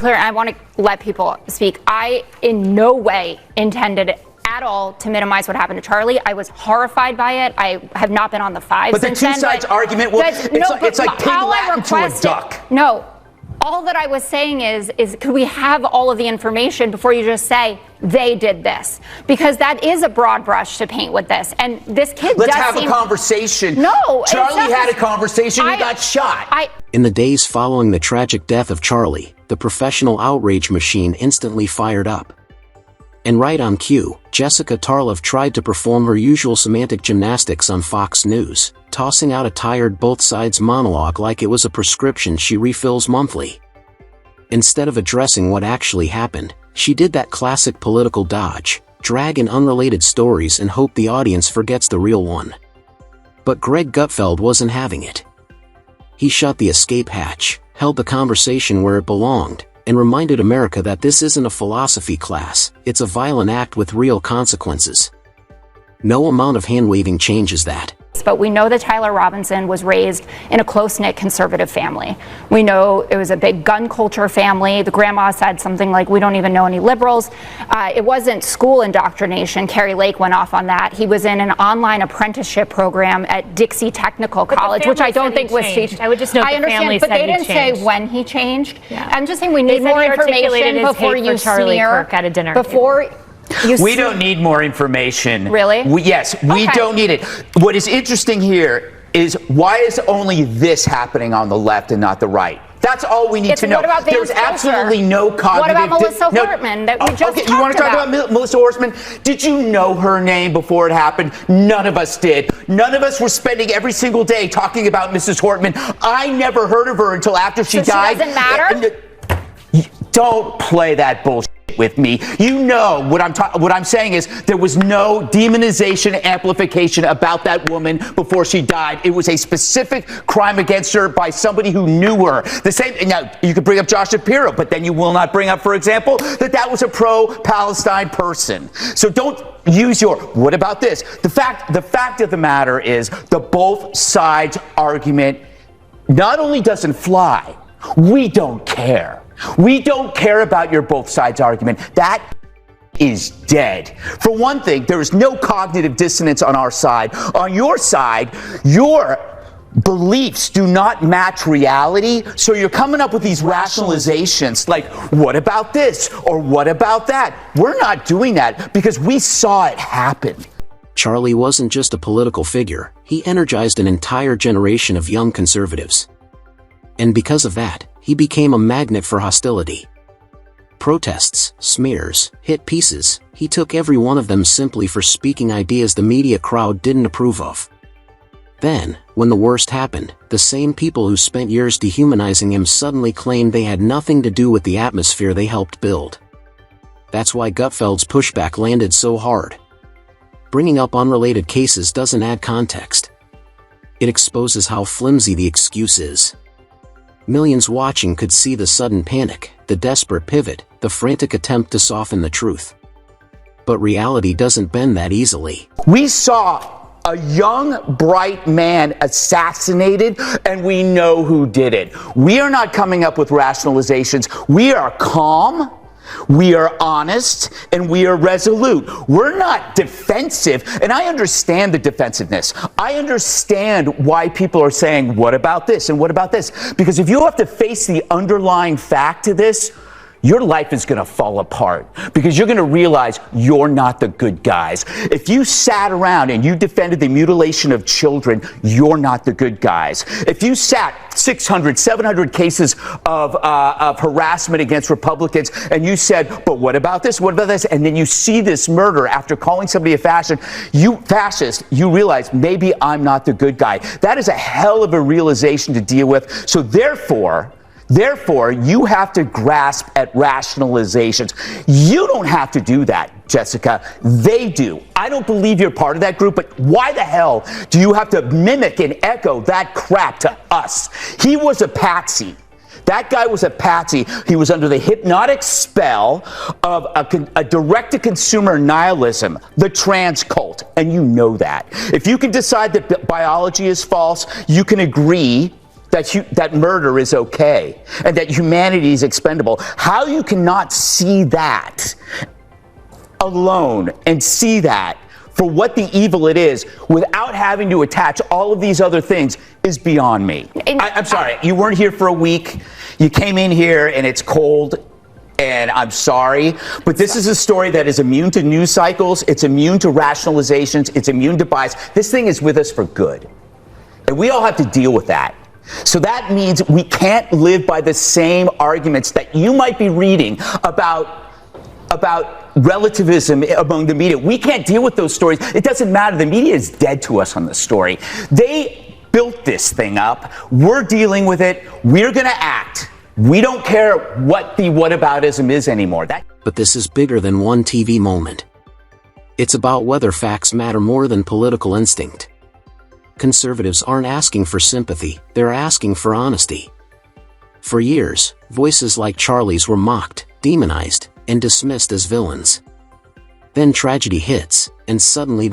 clear, and I want to let people speak. I in no way intended at all to minimize what happened to Charlie. I was horrified by it. I have not been on the five but since then. But the two then, sides argument, well, it's like pig Latin to a duck. No. All that I was saying is could we have all of the information before you just say they did this? Because that is a broad brush to paint with this. And this kid Let's have a conversation. No. Charlie had a conversation. He got shot. In the days following the tragic death of Charlie, the professional outrage machine instantly fired up. And right on cue, Jessica Tarlov tried to perform her usual semantic gymnastics on Fox News, tossing out a tired both sides monologue like it was a prescription she refills monthly. Instead of addressing what actually happened, she did that classic political dodge, drag in unrelated stories and hope the audience forgets the real one. But Greg Gutfeld wasn't having it. He shut the escape hatch, held the conversation where it belonged, and reminded America that this isn't a philosophy class, it's a violent act with real consequences. No amount of hand-waving changes that. But we know that Tyler Robinson was raised in a close-knit conservative family. We know it was a big gun culture family. The grandma said something like, we don't even know any liberals. It wasn't school indoctrination. Carrie Lake went off on that. He was in an online apprenticeship program at Dixie Technical College, which I don't think was changed. I would just note the family said he changed. But they didn't say when he changed. Yeah. I'm just saying we need more information before you smear. At a dinner We don't need more information. Really? Yes, we don't need it. What is interesting here is why is only this happening on the left and not the right? That's all we need to know. There's absolutely no cognitive. What about Melissa Hortman that we just talked about? You want to talk about Melissa Hortman? Did you know her name before it happened? None of us did. None of us were spending every single day talking about Mrs. Hortman. I never heard of her until after she died. So she doesn't matter? Don't play that bullshit with me. You know what I'm saying is there was no demonization, amplification about that woman before she died. It was a specific crime against her by somebody who knew her. The same. Now you could bring up Josh Shapiro, but then you will not bring up, for example, that was a pro-Palestine person. So don't use your. What about this? The fact of the matter is the both sides argument not only doesn't fly. We don't care. We don't care about your both sides argument. That is dead. For one thing, there is no cognitive dissonance on our side. On your side, your beliefs do not match reality, so you're coming up with these rationalizations like, what about this or what about that? We're not doing that because we saw it happen. Charlie wasn't just a political figure, he energized an entire generation of young conservatives. And because of that, he became a magnet for hostility. Protests, smears, hit pieces, he took every one of them simply for speaking ideas the media crowd didn't approve of. Then, when the worst happened, the same people who spent years dehumanizing him suddenly claimed they had nothing to do with the atmosphere they helped build. That's why Gutfeld's pushback landed so hard. Bringing up unrelated cases doesn't add context. It exposes how flimsy the excuse is. Millions watching could see the sudden panic, the desperate pivot, the frantic attempt to soften the truth. But reality doesn't bend that easily. We saw a young, bright man assassinated, and we know who did it. We are not coming up with rationalizations. We are calm. We are honest and we are resolute. We're not defensive. And I understand the defensiveness. I understand why people are saying, what about this and what about this? Because if you have to face the underlying fact to this, your life is going to fall apart because you're going to realize you're not the good guys. If you sat around and you defended the mutilation of children, you're not the good guys. If you sat 600, 700 cases of harassment against Republicans and you said, but what about this? What about this? And then you see this murder after calling somebody a fascist, you realize maybe I'm not the good guy. That is a hell of a realization to deal with. So therefore, you have to grasp at rationalizations. You don't have to do that, Jessica. They do. I don't believe you're part of that group, but why the hell do you have to mimic and echo that crap to us? He was a patsy. That guy was a patsy. He was under the hypnotic spell of a direct-to-consumer nihilism, the trans cult, and you know that. If you can decide that biology is false, you can agree that murder is okay and that humanity is expendable. How you cannot see that alone and see that for what the evil it is without having to attach all of these other things is beyond me. I'm sorry, you weren't here for a week. You came in here and it's cold, and I'm sorry, but this is a story that is immune to news cycles, it's immune to rationalizations, it's immune to bias. This thing is with us for good. And we all have to deal with that. So that means we can't live by the same arguments that you might be reading about relativism among the media. We can't deal with those stories. It doesn't matter. The media is dead to us on the story. They built this thing up. We're dealing with it. We're going to act. We don't care what the whataboutism is anymore. But this is bigger than one TV moment. It's about whether facts matter more than political instinct. Conservatives aren't asking for sympathy, they're asking for honesty. For years, voices like Charlie's were mocked, demonized, and dismissed as villains. Then tragedy hits, and suddenly the